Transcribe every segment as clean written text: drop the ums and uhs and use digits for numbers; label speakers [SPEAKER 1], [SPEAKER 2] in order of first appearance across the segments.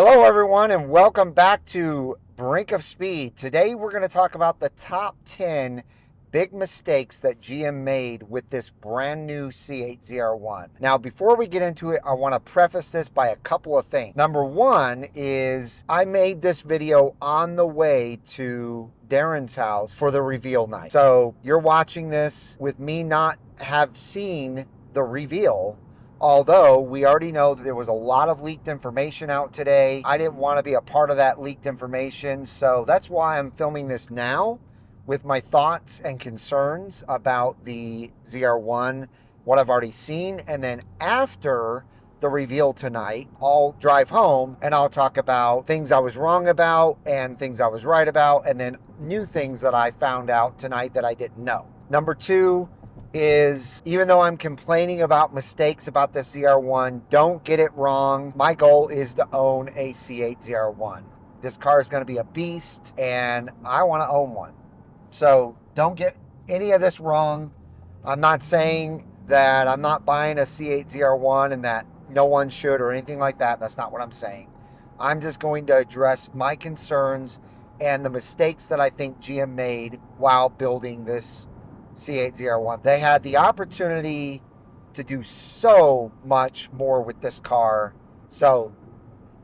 [SPEAKER 1] Hello everyone and welcome back to Brink of Speed. Today we're going to talk about the top 10 big mistakes that GM made with this brand new C8 ZR1. Now before we get into it, I want to preface this by a couple of things. Number one is I made this video on the way to Darren's house for the reveal night. So you're watching this with me not have seen the reveal. Although we already know that there was a lot of leaked information out today. I didn't want to be a part of that leaked information. So that's why I'm filming this now with my thoughts and concerns about the ZR1, what I've already seen. And then after the reveal tonight, I'll drive home and I'll talk about things I was wrong about and things I was right about, and then new things that I found out tonight that I didn't know. Number two is, even though I'm complaining about mistakes about the ZR1, don't get it wrong. My goal is to own a C8 ZR1. This car is going to be a beast and I want to own one. So don't get any of this wrong. I'm not saying that I'm not buying a C8 ZR1 and that no one should or anything like that. That's not what I'm saying. I'm just going to address my concerns and the mistakes that I think GM made while building this C8 ZR1. They had the opportunity to do so much more with this car. So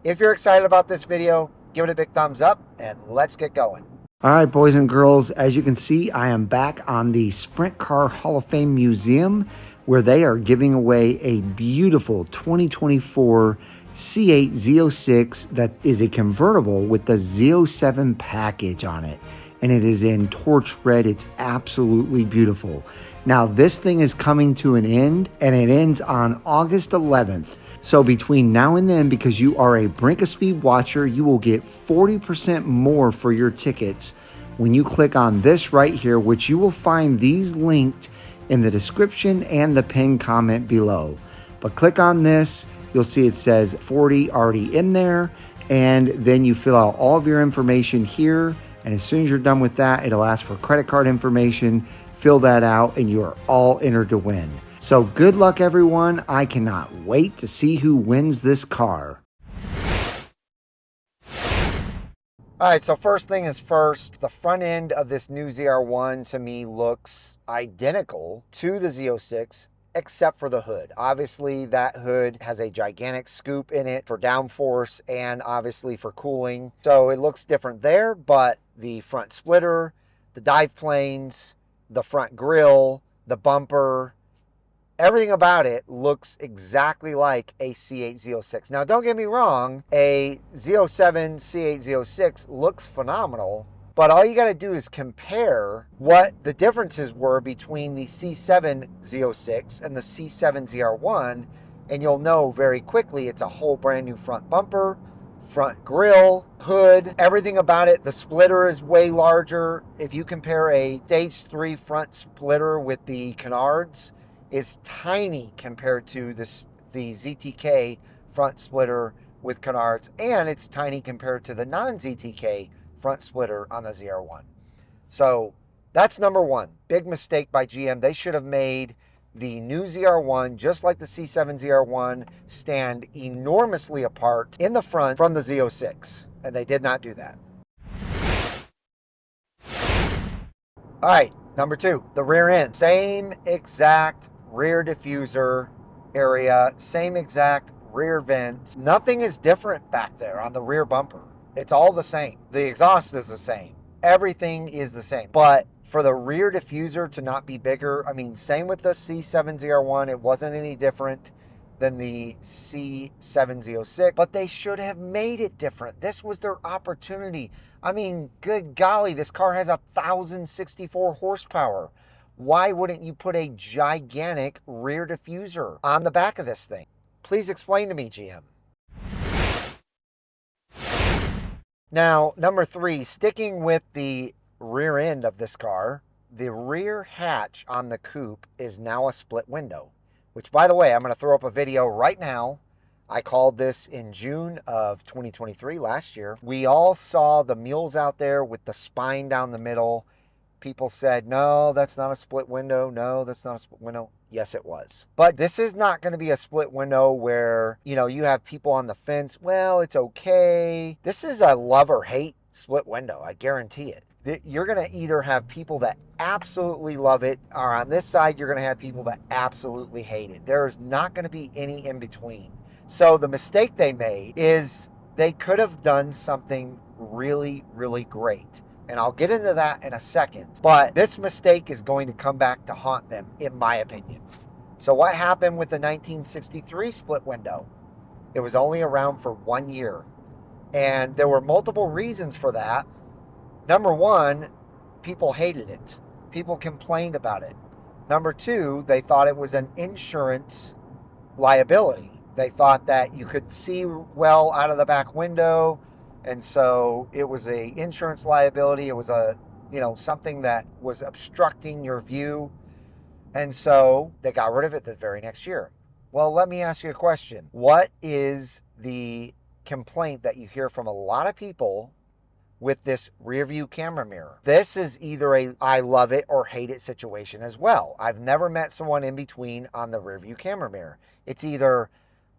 [SPEAKER 1] if you're excited about this video, give it a big thumbs up and let's get going. All right, boys and girls, as you can see, I am back on the Sprint Car Hall of Fame Museum, where they are giving away a beautiful 2024 C8 Z06 that is a convertible with the Z07 package on it. And it is in torch red. It's absolutely beautiful. Now this thing is coming to an end, and it ends on August 11th. So between now and then, because you are a Brink of Speed watcher, you will get 40% more for your tickets when you click on this right here, which you will find these linked in the description and the pinned comment below. But click on this, you'll see it says 40 already in there, and then you fill out all of your information here. And as soon as you're done with that, it'll ask for credit card information. Fill that out and you are all entered to win. So good luck, everyone. I cannot wait to see who wins this car. All right, so first thing is first, the front end of this new ZR1 to me looks identical to the Z06, except for the hood. Obviously, that hood has a gigantic scoop in it for downforce and obviously for cooling. So it looks different there, but the front splitter, the dive planes, the front grille, the bumper, everything about it looks exactly like a C8 Z06. Now, don't get me wrong, a Z07 C8 Z06 looks phenomenal, but all you got to do is compare what the differences were between the C7 Z06 and the C7 ZR1, and you'll know very quickly it's a whole brand new front bumper, front grille, hood, everything about it. The splitter is way larger. If you compare a stage 3 front splitter with the canards, is tiny compared to the ZTK front splitter with canards, and it's tiny compared to the non-ZTK front splitter on the ZR1. So that's number one. Big mistake by GM. They should have made the new ZR1, just like the C7 ZR1, stand enormously apart in the front from the Z06, and they did not do that. All right, number two, the rear end. Same exact rear diffuser area, same exact rear vents. Nothing is different back there on the rear bumper. It's all the same. The exhaust is the same. Everything is the same. But for the rear diffuser to not be bigger, I mean, same with the C7 ZR1. It wasn't any different than the C7 Z06, but they should have made it different. This was their opportunity. I mean, good golly, this car has 1,064 horsepower. Why wouldn't you put a gigantic rear diffuser on the back of this thing? Please explain to me, GM. Now, number three, sticking with the rear end of this car, the rear hatch on the coupe is now a split window, which, by the way, I'm going to throw up a video right now. I called this in June of 2023, last year. We all saw the mules out there with the spine down the middle. People said, no, that's not a split window. No, that's not a split window. Yes, it was. But this is not going to be a split window where, you have people on the fence. Well, it's okay. This is a love or hate split window. I guarantee it. You're going to either have people that absolutely love it, or on this side, you're going to have people that absolutely hate it. There's not going to be any in between. So the mistake they made is they could have done something really, really great. And I'll get into that in a second. But this mistake is going to come back to haunt them, in my opinion. So what happened with the 1963 split window? It was only around for 1 year. And there were multiple reasons for that. Number one, people hated it. People complained about it. Number two, they thought it was an insurance liability. They thought that you could see well out of the back window, and so it was a insurance liability. It was something that was obstructing your view, and so they got rid of it the very next year. Well, let me ask you a question. What is the complaint that you hear from a lot of people with this rear view camera mirror? This is either a I love it or hate it situation as well. I've never met someone in between on the rear view camera mirror. It's either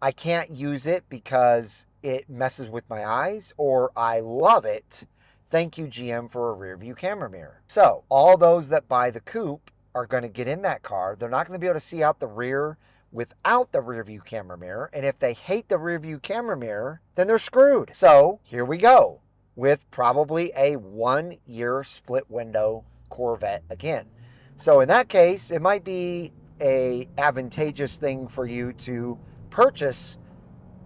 [SPEAKER 1] I can't use it because it messes with my eyes, or I love it. Thank you, GM, for a rear view camera mirror. So all those that buy the coupe are going to get in that car. They're not going to be able to see out the rear without the rear view camera mirror. And if they hate the rear view camera mirror, then they're screwed. So here we go with probably a 1 year split window Corvette again. So in that case, it might be a advantageous thing for you to purchase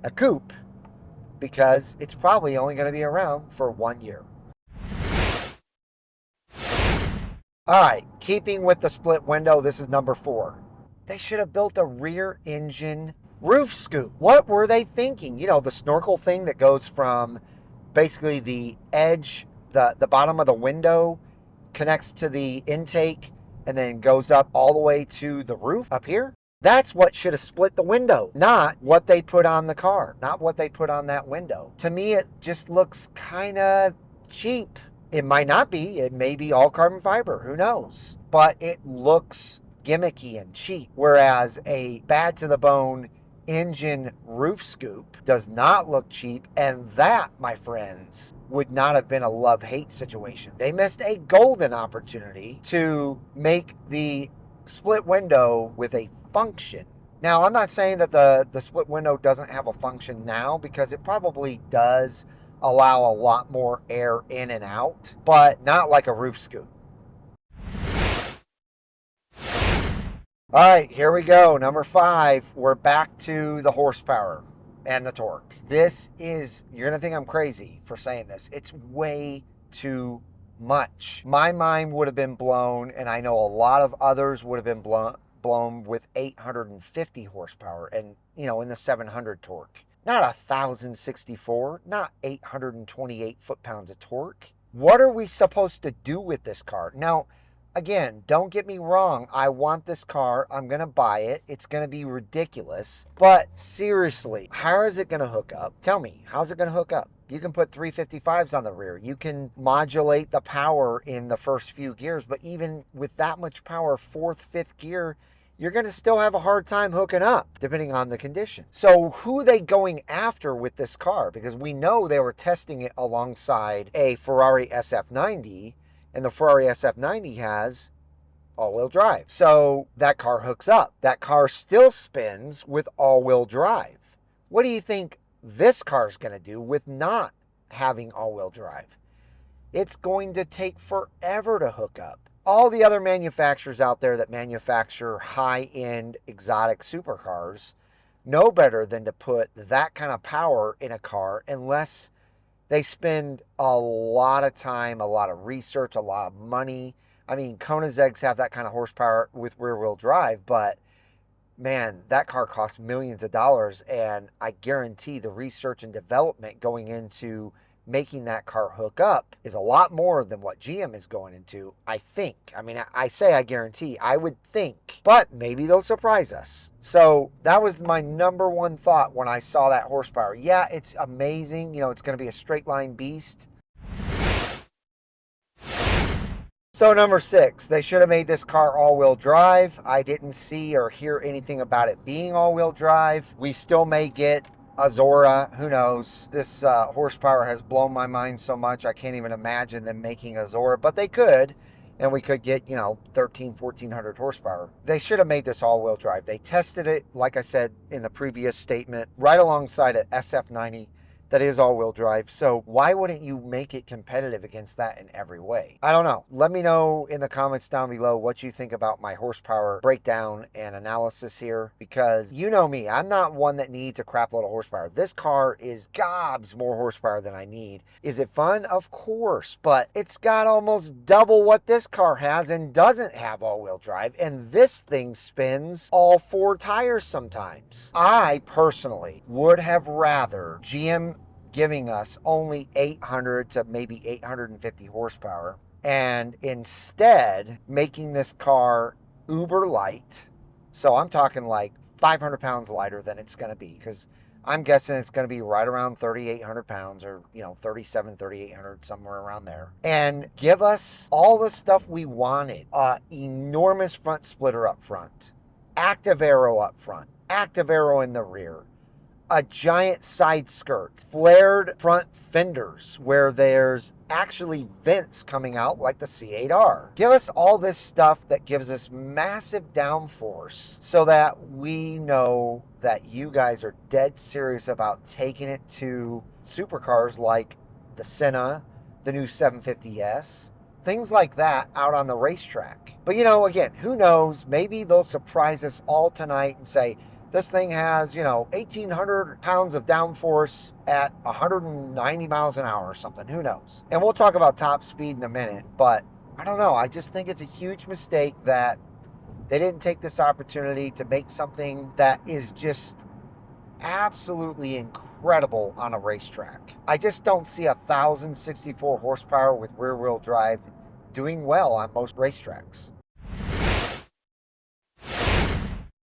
[SPEAKER 1] a coupe because it's probably only going to be around for 1 year. All right, keeping with the split window, this is number 4. They should have built a rear engine roof scoop. What were they thinking? The snorkel thing that goes from basically the edge, the bottom of the window, connects to the intake, and then goes up all the way to the roof up here. That's what should have split the window, not what they put on the car, not what they put on that window. To me, it just looks kind of cheap. It might not be. It may be all carbon fiber. Who knows? But it looks gimmicky and cheap, whereas a bad to the bone engine roof scoop does not look cheap, and that, my friends, would not have been a love-hate situation. They missed a golden opportunity to make the split window with a function. Now, I'm not saying that the split window doesn't have a function now, because it probably does allow a lot more air in and out, but not like a roof scoop. All right, here we go. Number 5, we're back to the horsepower and the torque. This is, you're going to think I'm crazy for saying this. It's way too much. My mind would have been blown, and I know a lot of others would have been blown with 850 horsepower and, in the 700 torque. Not 1,064, not 828 foot-pounds of torque. What are we supposed to do with this car? Now, again, don't get me wrong. I want this car. I'm going to buy it. It's going to be ridiculous. But seriously, how is it going to hook up? Tell me, how's it going to hook up? You can put 355s on the rear. You can modulate the power in the first few gears. But even with that much power, 4th, 5th gear, you're going to still have a hard time hooking up, depending on the condition. So who are they going after with this car? Because we know they were testing it alongside a Ferrari SF90, and the Ferrari SF90 has all-wheel drive. So that car hooks up. That car still spins with all-wheel drive. What do you think this car is going to do with not having all-wheel drive? It's going to take forever to hook up. All the other manufacturers out there that manufacture high-end exotic supercars know better than to put that kind of power in a car unless they spend a lot of time, a lot of research, a lot of money. I mean, Koenigsegg's have that kind of horsepower with rear-wheel drive, but man, that car costs millions of dollars, and I guarantee the research and development going into making that car hook up is a lot more than what GM is going into, I think. I mean, I say I guarantee, I would think, but maybe they'll surprise us. So that was my number one thought when I saw that horsepower. Yeah, it's amazing. It's going to be a straight line beast. So number 6, they should have made this car all-wheel drive. I didn't see or hear anything about it being all-wheel drive. We still may get a Zora, who knows? This horsepower has blown my mind so much, I can't even imagine them making a Zora, but they could, and we could get, 1,400 horsepower. They should have made this all-wheel drive. They tested it, like I said in the previous statement, right alongside an SF90 that is all-wheel drive. So why wouldn't you make it competitive against that in every way? I don't know. Let me know in the comments down below what you think about my horsepower breakdown and analysis here, because you know me, I'm not one that needs a crap load of horsepower. This car is gobs more horsepower than I need. Is it fun? Of course, but it's got almost double what this car has and doesn't have all-wheel drive, and this thing spins all 4 tires sometimes. I personally would have rather GM giving us only 800 to maybe 850 horsepower, and instead making this car uber light. So I'm talking like 500 pounds lighter than it's going to be, because I'm guessing it's going to be right around 3,800 pounds, or 3,800, somewhere around there, and give us all the stuff we wanted. Enormous front splitter up front, active aero up front, active aero in the rear, a giant side skirt, flared front fenders where there's actually vents coming out like the C8R. Give us all this stuff that gives us massive downforce so that we know that you guys are dead serious about taking it to supercars like the Senna, the new 750S, things like that out on the racetrack. But again, who knows? Maybe they'll surprise us all tonight and say, this thing has, 1,800 pounds of downforce at 190 miles an hour or something. Who knows? And we'll talk about top speed in a minute, but I don't know. I just think it's a huge mistake that they didn't take this opportunity to make something that is just absolutely incredible on a racetrack. I just don't see 1,064 horsepower with rear-wheel drive doing well on most racetracks.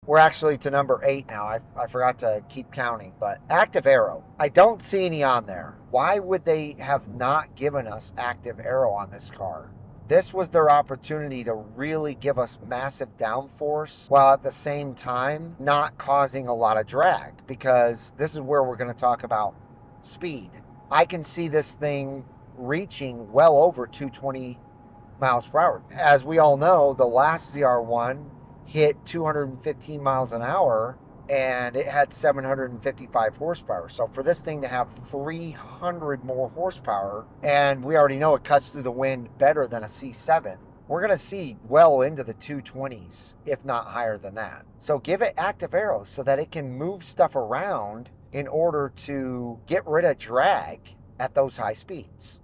[SPEAKER 1] We're actually to number 8 now. I forgot to keep counting, but active aero. I don't see any on there. Why would they have not given us active aero on this car? This was their opportunity to really give us massive downforce while at the same time not causing a lot of drag, because this is where we're going to talk about speed. I can see this thing reaching well over 220 miles per hour. As we all know, the last ZR1 hit 215 miles an hour and it had 755 horsepower. So for this thing to have 300 more horsepower, and we already know it cuts through the wind better than a C7, we're going to see well into the 220s, if not higher than that. So give it active aero so that it can move stuff around in order to get rid of drag at those high speeds.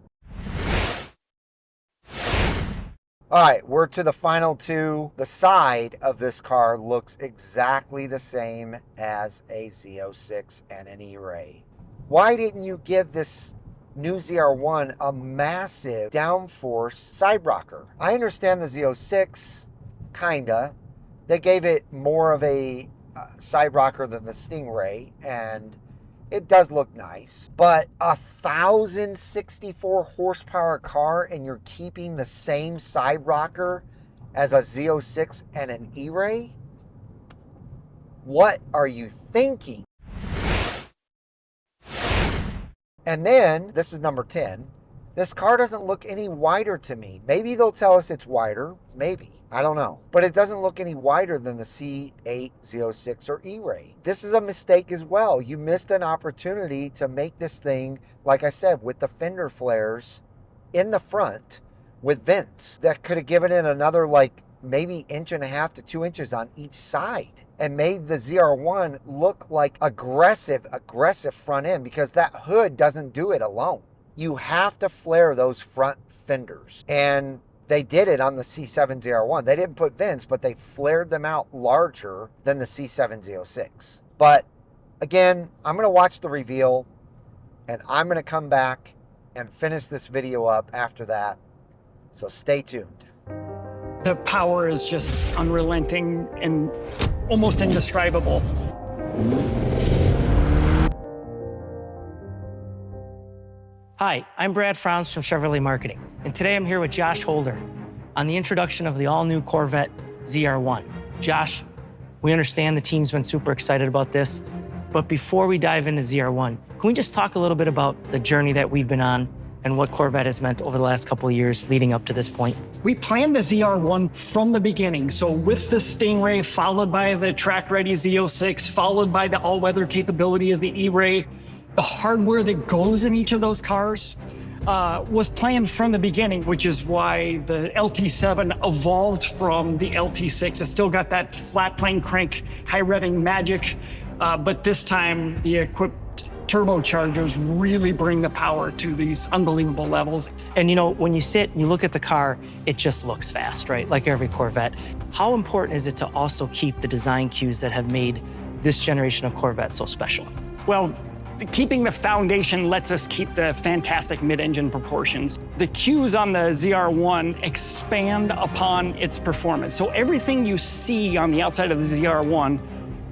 [SPEAKER 1] All right, we're to the final 2. The side of this car looks exactly the same as a Z06 and an E-Ray. Why didn't you give this new ZR1 a massive downforce side rocker? I understand the Z06, kinda. They gave it more of a side rocker than the Stingray, and it does look nice, but 1,064 horsepower car and you're keeping the same side rocker as a Z06 and an E-Ray? What are you thinking? And then, this is number 10, this car doesn't look any wider to me. Maybe they'll tell us it's wider, maybe. I don't know. But it doesn't look any wider than the C8, Z06, or E-Ray. This is a mistake as well. You missed an opportunity to make this thing, like I said, with the fender flares in the front with vents. That could have given it another maybe 1.5 to 2 inches on each side and made the ZR1 look like aggressive front end, because that hood doesn't do it alone. You have to flare those front fenders. And they did it on the C7 ZR1. They didn't put vents, but they flared them out larger than the C7 Z06. But again, I'm going to watch the reveal, and I'm going to come back and finish this video up after that. So stay tuned.
[SPEAKER 2] The power is just unrelenting and almost indescribable.
[SPEAKER 3] Hi, I'm Brad Franz from Chevrolet Marketing, and today I'm here with Josh Holder. on the introduction of the all-new Corvette ZR1. Josh, we understand the team's been super excited about this, but before we dive into ZR1, can we just talk a little bit about the journey that we've been on and what Corvette has meant over the last couple of years leading up to this point?
[SPEAKER 2] We planned the ZR1 from the beginning. So with the Stingray, followed by the track-ready Z06, followed by the all-weather capability of the E-Ray, the hardware that goes in each of those cars was planned from the beginning, which is why the LT7 evolved from the LT6. It still got that flat plane crank, high revving magic, but this time the equipped turbochargers really bring the power to these unbelievable levels.
[SPEAKER 3] And you know, when you sit and you look at the car, it just looks fast, right? Like every Corvette. How important is it to also keep the design cues that have made this generation of Corvette so special?
[SPEAKER 2] Well, keeping the foundation lets us keep the fantastic mid-engine proportions. The cues on the ZR1 expand upon its performance. So everything you see on the outside of the ZR1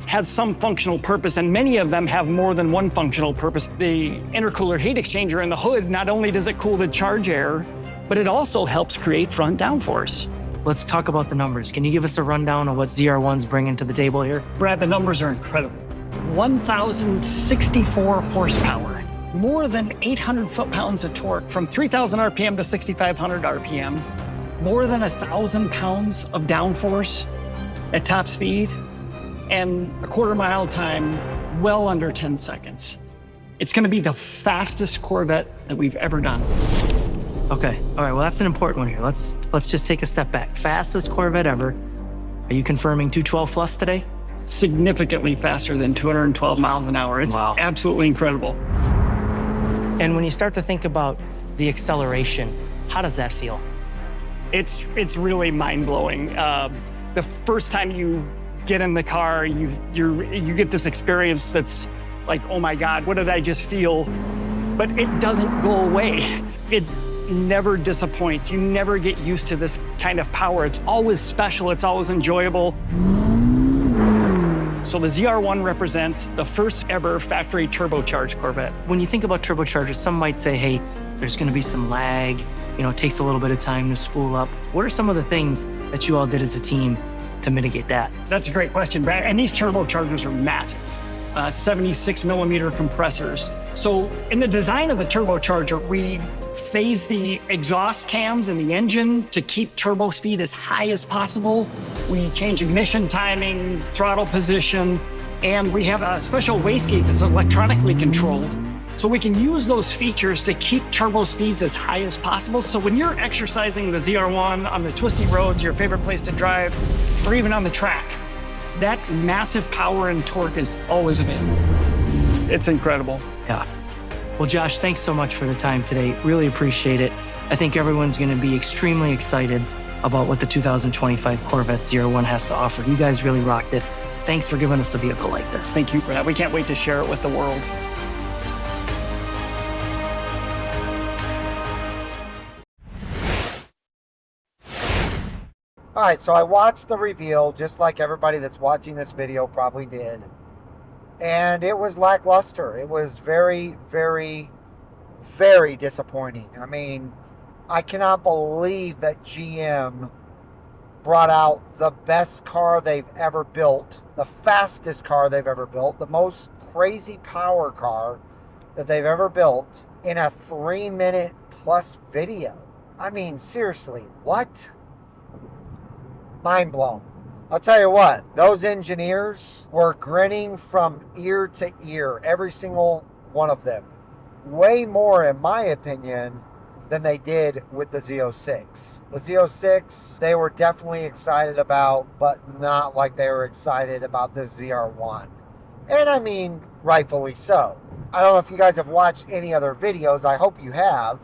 [SPEAKER 2] has some functional purpose, and many of them have more than one functional purpose. The intercooler heat exchanger in the hood, not only does it cool the charge air, but it also helps create front downforce.
[SPEAKER 3] Let's talk about the numbers. Can you give us a rundown of what ZR1's bringing to the table here?
[SPEAKER 2] Brad, the numbers are incredible. 1,064 horsepower, more than 800 foot-pounds of torque from 3,000 RPM to 6,500 RPM, more than 1,000 pounds of downforce at top speed, and a quarter-mile time well under 10 seconds. It's going to be the fastest Corvette that we've ever done.
[SPEAKER 3] Okay, all right, well, that's an important one here. Let's just take a step back. Fastest Corvette ever. Are you confirming 212 plus today?
[SPEAKER 2] Significantly faster than 212 miles an hour. It's absolutely incredible.
[SPEAKER 3] And when you start to think about the acceleration, how does that feel?
[SPEAKER 2] It's really mind-blowing. The first time you get in the car, you get this experience that's like, oh my God, what did I just feel? But it doesn't go away. It never disappoints. You never get used to this kind of power. It's always special. It's always enjoyable. So the ZR1 represents the first ever factory turbocharged Corvette.
[SPEAKER 3] When you think about turbochargers, some might say, hey, there's gonna be some lag, you know, it takes a little bit of time to spool up. What are some of the things that you all did as a team to mitigate that?
[SPEAKER 2] That's a great question, Brad. And these turbochargers are massive, 76 millimeter compressors. So in the design of the turbocharger, we phase the exhaust cams in the engine to keep turbo speed as high as possible. We change ignition timing, throttle position, and we have a special wastegate that's electronically controlled. So we can use those features to keep turbo speeds as high as possible. So when you're exercising the ZR1 on the twisty roads, your favorite place to drive, or even on the track, that massive power and torque is always available. It's incredible.
[SPEAKER 3] Yeah. Well, Josh, thanks so much for the time today. Really appreciate it. I think everyone's going to be extremely excited about what the 2025 Corvette ZR1 has to offer. You guys really rocked it. Thanks for giving us a vehicle like this.
[SPEAKER 2] Thank you, Brad. We can't wait to share it with the world.
[SPEAKER 1] All right, so I watched the reveal just like everybody that's watching this video probably did. And it was lackluster. It was very, very, very disappointing. I mean, I cannot believe that GM brought out the best car they've ever built, the fastest car they've ever built, the most crazy power car that they've ever built in a 3-minute plus video. I mean, seriously, what? Mind blown. I'll tell you what, those engineers were grinning from ear to ear, every single one of them. Way more, in my opinion, than they did with the Z06. The Z06, they were definitely excited about, but not like they were excited about the ZR1. And I mean, rightfully so. I don't know if you guys have watched any other videos. I hope you have.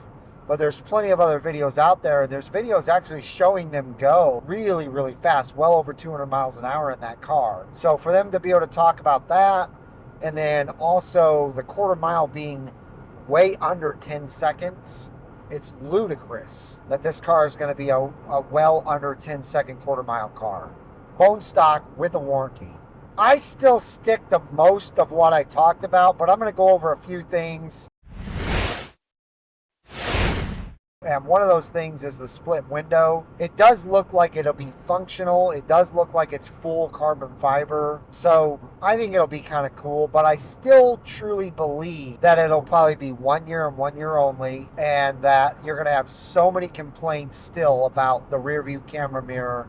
[SPEAKER 1] But there's plenty of other videos out there. There's videos actually showing them go really, really fast, well over 200 miles an hour in that car. So for them to be able to talk about that, and then also the quarter mile being way under 10 seconds, it's ludicrous that this car is going to be a well under 10-second quarter mile car. Bone stock with a warranty. I still stick to most of what I talked about, but I'm going to go over a few things And one of those things is the split window. It does look like it'll be functional. It does look like it's full carbon fiber. So I think it'll be kind of cool, but I still truly believe that it'll probably be 1 year and 1 year only, and that you're going to have so many complaints still about the rear view camera mirror.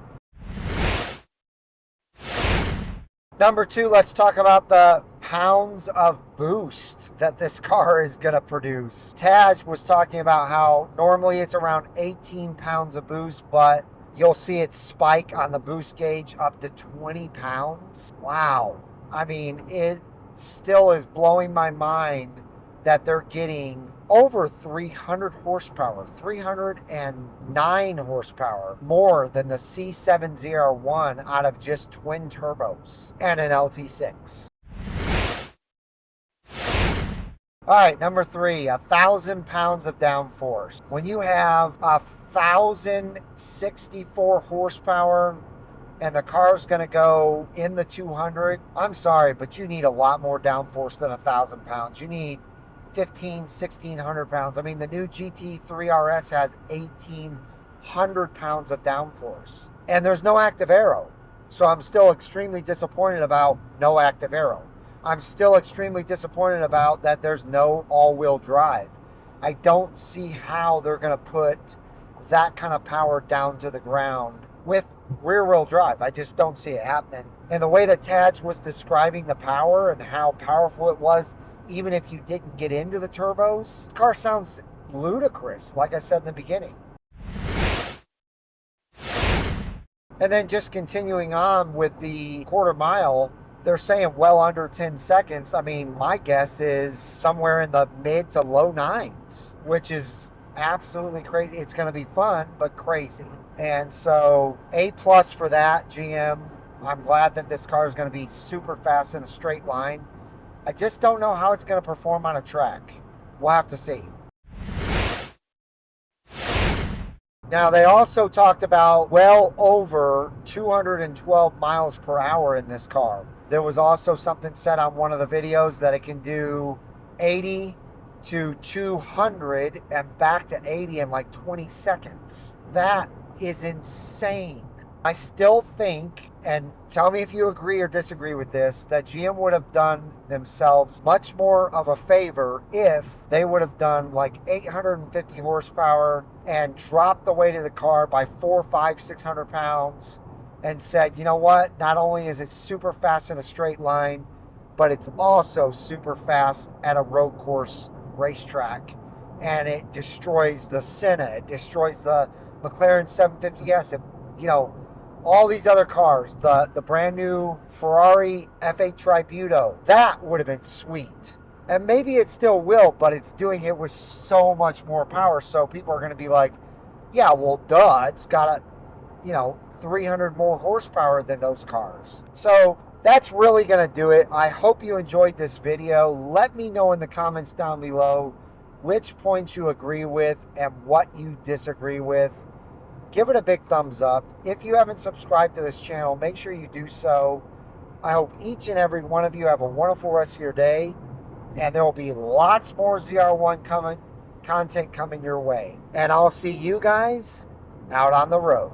[SPEAKER 1] Number 2, let's talk about the pounds of boost that this car is going to produce. Taj was talking about how normally it's around 18 pounds of boost, but you'll see it spike on the boost gauge up to 20 pounds. Wow. I mean, it still is blowing my mind that they're getting over 300 horsepower, 309 horsepower more than the C7 ZR1 out of just twin turbos and an LT6. All right, number 3, 1,000 pounds of downforce. When you have 1,064 horsepower and the car's going to go in the 200, I'm sorry, but you need a lot more downforce than 1,000 pounds. You need 1,600 pounds. I mean, the new GT3 RS has 1,800 pounds of downforce, and there's no active aero. So I'm still extremely disappointed about no active aero. I'm still extremely disappointed about that there's no all-wheel drive. I don't see how they're going to put that kind of power down to the ground with rear-wheel drive. I just don't see it happening. And the way that Taj was describing the power and how powerful it was, even if you didn't get into the turbos, the car sounds ludicrous, like I said in the beginning. And then just continuing on with the quarter mile, they're saying well under 10 seconds. I mean, my guess is somewhere in the mid to low 9s, which is absolutely crazy. It's going to be fun, but crazy. And so A+ for that, GM. I'm glad that this car is going to be super fast in a straight line. I just don't know how it's going to perform on a track. We'll have to see. Now, they also talked about well over 212 miles per hour in this car. There was also something said on one of the videos that it can do 80 to 200 and back to 80 in like 20 seconds. That is insane. I still think, and tell me if you agree or disagree with this, that GM would have done themselves much more of a favor if they would have done like 850 horsepower and dropped the weight of the car by 400, 500, 600 pounds and said, you know what, not only is it super fast in a straight line, but it's also super fast at a road course racetrack. And it destroys the Senna, it destroys the McLaren 750S, all these other cars, the brand new Ferrari F8 Tributo, that would have been sweet. And maybe it still will, but it's doing it with so much more power. So people are going to be like, yeah, well, duh, it's got 300 more horsepower than those cars. So that's really going to do it. I hope you enjoyed this video. Let me know in the comments down below which points you agree with and what you disagree with. Give it a big thumbs up. If you haven't subscribed to this channel, make sure you do so. I hope each and every one of you have a wonderful rest of your day, and there will be lots more ZR1 content coming your way. And I'll see you guys out on the road.